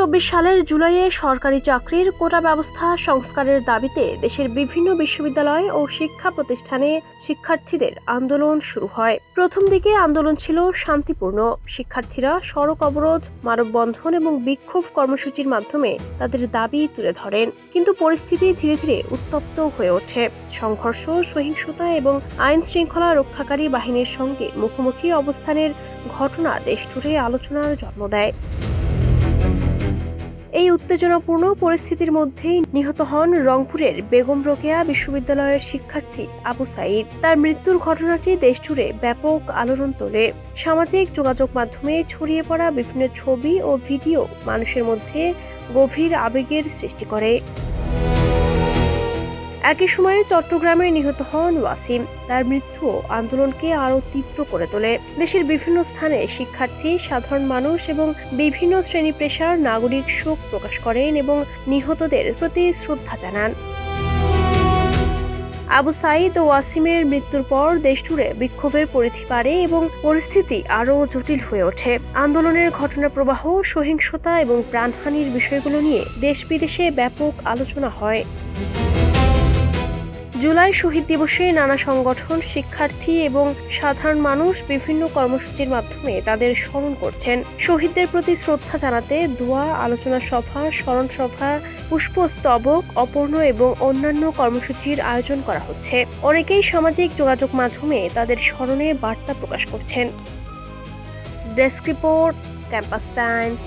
2024 সালের জুলাইয়ে সরকারি চাকরির কোটা ব্যবস্থা সংস্কারের দাবিতে দেশের বিভিন্ন বিশ্ববিদ্যালয় ও শিক্ষা প্রতিষ্ঠানে শিক্ষার্থীদের আন্দোলন শুরু হয়। প্রথম দিকে আন্দোলন ছিল শান্তিপূর্ণ। শিক্ষার্থীরা সড়ক অবরোধ, মানববন্ধন এবং বিক্ষোভ কর্মসূচির মাধ্যমে তাদের দাবি তুলে ধরেন। কিন্তু পরিস্থিতি ধীরে ধীরে উত্তপ্ত হয়ে ওঠে। সংঘর্ষ, সহিংসতা এবং আইন শৃঙ্খলা রক্ষাকারী বাহিনীর সঙ্গে মুখোমুখি অবস্থানের ঘটনা দেশজুড়ে আলোচনার জন্ম দেয়। এই উত্তেজনাপূর্ণ পরিস্থিতির মধ্যেই নিহত হন রংপুরের বেগম রোকেয়া বিশ্ববিদ্যালয়ের শিক্ষার্থী আবু সাঈদ। তার মৃত্যুর ঘটনাটি দেশজুড়ে ব্যাপক আলোড়ন তোলে। সামাজিক যোগাযোগ মাধ্যমে ছড়িয়ে পড়া বিভিন্ন ছবি ও ভিডিও মানুষের মধ্যে গভীর আবেগের সৃষ্টি করে। একই সময়ে চট্টগ্রামে নিহত হন ওয়াসিম। তার মৃত্যু আন্দোলনকে আরও তীব্র করে তোলে। দেশের বিভিন্ন স্থানে শিক্ষার্থী, সাধারণ মানুষ এবং বিভিন্ন শ্রেণী পেশার নাগরিক শোক প্রকাশ করেন এবং নিহতদের প্রতি শ্রদ্ধা জানান। আবু সাঈদ ও ওয়াসিমের মৃত্যুর পর দেশজুড়ে বিক্ষোভের পরিধি বাড়ে এবং পরিস্থিতি আরও জটিল হয়ে ওঠে। আন্দোলনের ঘটনা প্রবাহ, সহিংসতা এবং প্রাণহানির বিষয়গুলো নিয়ে দেশ বিদেশে ব্যাপক আলোচনা হয়। জুলাই শহীদ দিবসে নানা সংগঠন, শিক্ষার্থী এবং সাধারণ মানুষ বিভিন্ন কর্মসূচির মাধ্যমে তাদের স্মরণ করছেন। শহীদদের প্রতি শ্রদ্ধা জানাতে দোয়া, আলোচনা সভা, স্মরণ সভা, পুষ্পস্তবক, অপর্ণ এবং অন্যান্য কর্মসূচির আয়োজন করা হচ্ছে। অনেকেই সামাজিক যোগাযোগ মাধ্যমে তাদের স্মরণে বার্তা প্রকাশ করছেন। Desk report, campus Times.